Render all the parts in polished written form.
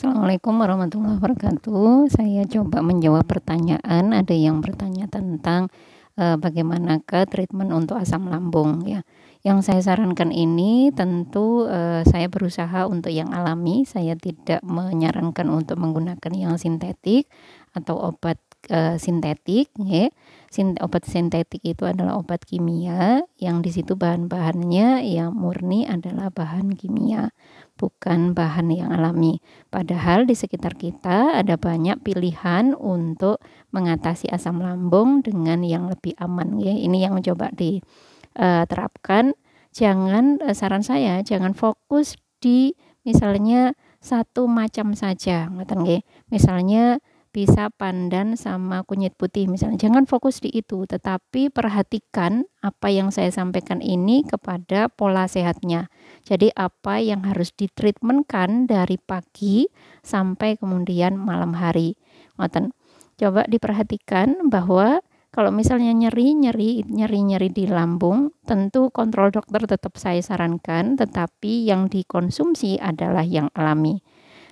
Assalamualaikum warahmatullahi wabarakatuh. Saya coba menjawab pertanyaan. Ada yang bertanya tentang bagaimanakah treatment untuk asam lambung ya. Yang saya sarankan ini tentu saya berusaha untuk yang alami. Saya tidak menyarankan untuk menggunakan yang sintetik atau obat sintetik ya. Obat sintetik itu adalah obat kimia yang di situ bahan-bahannya yang murni adalah bahan kimia, bukan bahan yang alami. Padahal di sekitar kita ada banyak pilihan untuk mengatasi asam lambung dengan yang lebih aman ya. Ini yang coba diterapkan. Jangan saran saya jangan fokus di misalnya satu macam saja, ngoten nggih. Misalnya bisa pandan sama kunyit putih misalnya. Jangan fokus di itu, tetapi perhatikan apa yang saya sampaikan ini kepada pola sehatnya. Jadi apa yang harus ditreatmentkan dari pagi sampai kemudian malam hari. Ngoten. Coba diperhatikan bahwa kalau misalnya nyeri di lambung, tentu kontrol dokter tetap saya sarankan, tetapi yang dikonsumsi adalah yang alami.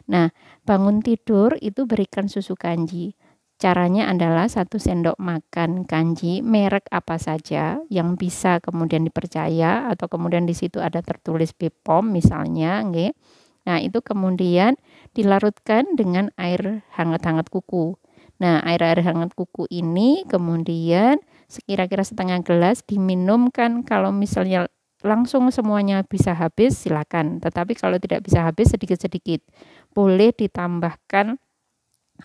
Nah, bangun tidur itu berikan susu kanji. Caranya adalah 1 sendok makan kanji merek apa saja yang bisa kemudian dipercaya atau kemudian di situ ada tertulis BPOM misalnya, nggih. Nah, itu kemudian dilarutkan dengan air hangat-hangat kuku. Nah, air-air hangat kuku ini kemudian sekira-kira setengah gelas diminumkan. Kalau misalnya langsung semuanya bisa habis silakan, tetapi kalau tidak bisa habis sedikit-sedikit. Boleh ditambahkan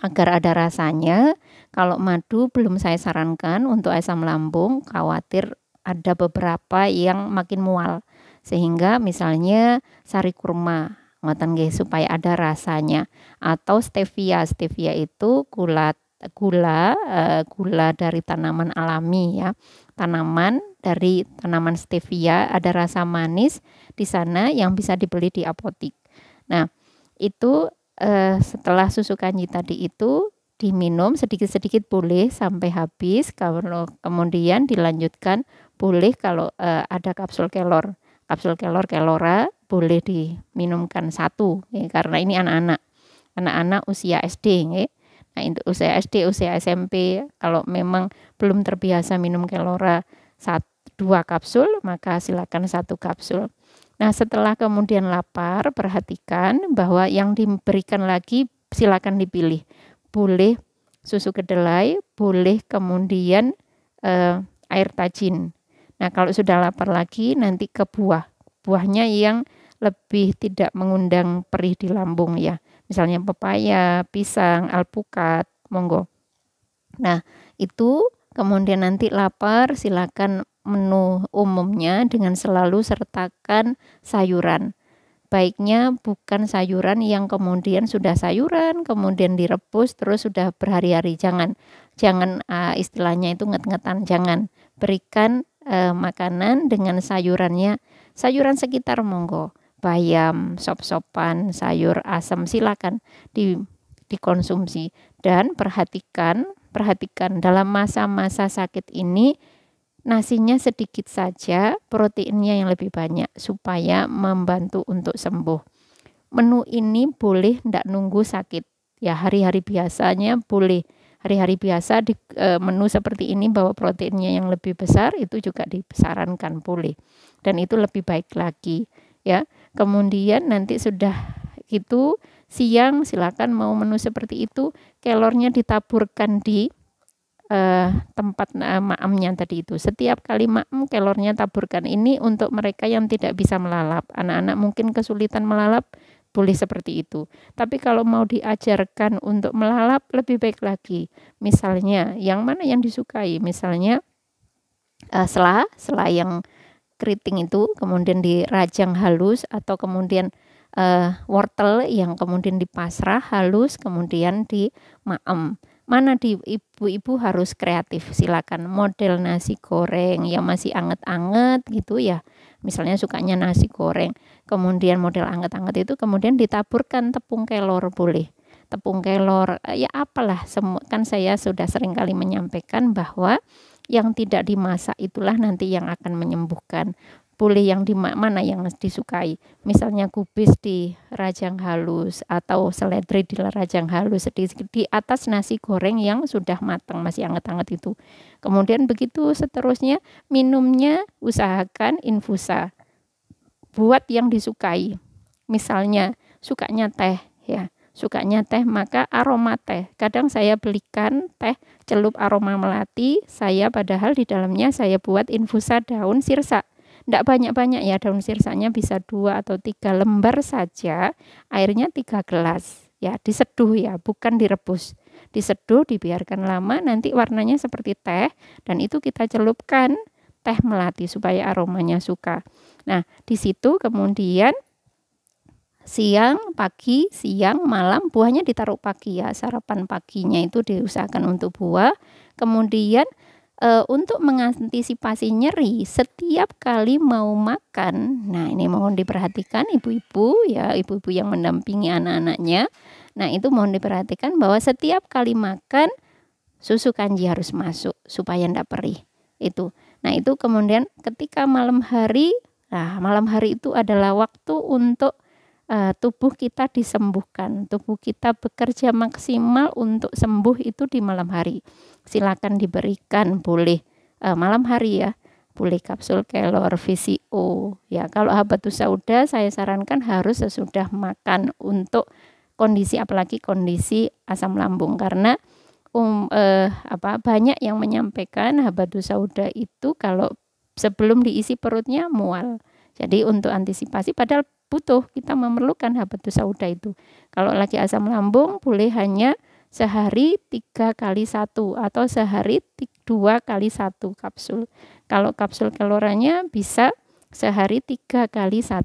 agar ada rasanya. Kalau madu belum saya sarankan untuk asam lambung, khawatir ada beberapa yang makin mual. Sehingga misalnya sari kurma, ngoten nggih, supaya ada rasanya. Atau stevia. Stevia itu gula dari tanaman alami ya. Tanaman dari tanaman stevia ada rasa manis di sana yang bisa dibeli di apotik. Nah, itu setelah susu kanji tadi itu diminum sedikit-sedikit boleh sampai habis. Kalau kemudian dilanjutkan boleh kalau ada kapsul kelora boleh diminumkan 1 ya, karena ini anak-anak usia SD ya. Nah, untuk usia SD, usia SMP, kalau memang belum terbiasa minum kelora 2 kapsul, maka silakan 1 kapsul. Nah, setelah kemudian lapar, perhatikan bahwa yang diberikan lagi silakan dipilih. Boleh susu kedelai, boleh kemudian air tajin. Nah, kalau sudah lapar lagi nanti ke buahnya yang lebih tidak mengundang perih di lambung ya. Misalnya pepaya, pisang, alpukat, monggo. Nah, itu kemudian nanti lapar silakan menu umumnya dengan selalu sertakan sayuran. Baiknya bukan sayuran yang kemudian sudah sayuran, kemudian direbus terus sudah berhari-hari. Jangan istilahnya itu nget-ngetan, jangan. Berikan makanan dengan sayurannya, sayuran sekitar monggo. Bayam, sop-sopan, sayur asam silakan dikonsumsi. Dan perhatikan dalam masa-masa sakit ini nasinya sedikit saja, proteinnya yang lebih banyak supaya membantu untuk sembuh. Menu ini boleh tidak nunggu sakit. Ya, hari-hari biasanya boleh. Hari-hari biasa di menu seperti ini bahwa proteinnya yang lebih besar itu juga disarankan boleh. Dan itu lebih baik lagi ya. Kemudian nanti sudah itu siang silakan mau menu seperti itu, kelornya ditaburkan di tempat maamnya tadi itu. Setiap kali maem kelornya taburkan. Ini untuk mereka yang tidak bisa melalap. Anak-anak mungkin kesulitan melalap, boleh seperti itu. Tapi kalau mau diajarkan untuk melalap lebih baik lagi. Misalnya yang mana yang disukai? Misalnya sela yang keriting itu kemudian dirajang halus, atau kemudian wortel yang kemudian dipasrah halus kemudian di maem. Mana di ibu-ibu harus kreatif, silakan model nasi goreng yang masih anget-anget gitu ya. Misalnya sukanya nasi goreng, kemudian model anget-anget itu kemudian ditaburkan tepung kelor boleh. Tepung kelor ya apalah, kan saya sudah sering kali menyampaikan bahwa yang tidak dimasak itulah nanti yang akan menyembuhkan. boleh yang di mana yang disukai. Misalnya kubis di rajang halus atau seledri di rajang halus sedikit di atas nasi goreng yang sudah matang, masih hangat-hangat itu. Kemudian begitu seterusnya, minumnya usahakan infusa. Buat yang disukai. Misalnya sukanya teh ya. Sukanya teh maka aroma teh. Kadang saya belikan teh celup aroma melati, saya padahal di dalamnya saya buat infusa daun sirsa. Tidak banyak-banyak ya, daun sirsanya bisa 2 atau 3 lembar saja, airnya 3 gelas. Ya, diseduh ya, bukan direbus. Diseduh, dibiarkan lama, nanti warnanya seperti teh, dan itu kita celupkan teh melati supaya aromanya suka. Nah, di situ kemudian siang, pagi, siang, malam, buahnya ditaruh pagi ya, sarapan paginya itu diusahakan untuk buah. Kemudian untuk mengantisipasi nyeri setiap kali mau makan, nah ini mohon diperhatikan ibu-ibu ya, ibu-ibu yang mendampingi anak-anaknya. Nah itu mohon diperhatikan bahwa setiap kali makan susu kanji harus masuk supaya tidak perih. Itu. Nah itu kemudian ketika malam hari, nah malam hari itu adalah waktu untuk tubuh kita disembuhkan, tubuh kita bekerja maksimal untuk sembuh itu di malam hari. Silakan diberikan, boleh malam hari ya, boleh kapsul kelor, VCO. Ya, kalau habatus sauda saya sarankan harus sesudah makan untuk kondisi apalagi kondisi asam lambung karena banyak yang menyampaikan habatus sauda itu kalau sebelum diisi perutnya mual. Jadi untuk antisipasi padahal butuh, kita memerlukan habatus sauda itu. Kalau lagi asam lambung boleh hanya sehari 3 kali 1 atau sehari 2 kali 1 kapsul. Kalau kapsul keloranya bisa sehari 3 kali 1,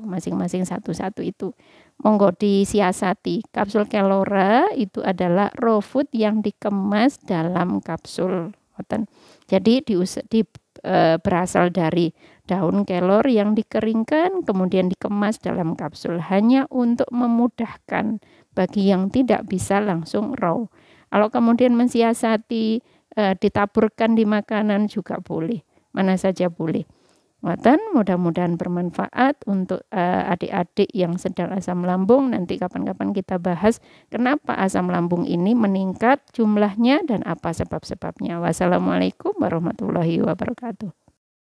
masing-masing 1 itu. Monggo disiasati. Kapsul kelora itu adalah raw food yang dikemas dalam kapsul. Jadi berasal dari daun kelor yang dikeringkan kemudian dikemas dalam kapsul hanya untuk memudahkan bagi yang tidak bisa langsung raw. Kalau kemudian mensiasati ditaburkan di makanan juga boleh, mana saja boleh. Mudah-mudahan bermanfaat untuk adik-adik yang sedang asam lambung. Nanti kapan-kapan kita bahas kenapa asam lambung ini meningkat jumlahnya dan apa sebab-sebabnya. Wassalamualaikum warahmatullahi wabarakatuh.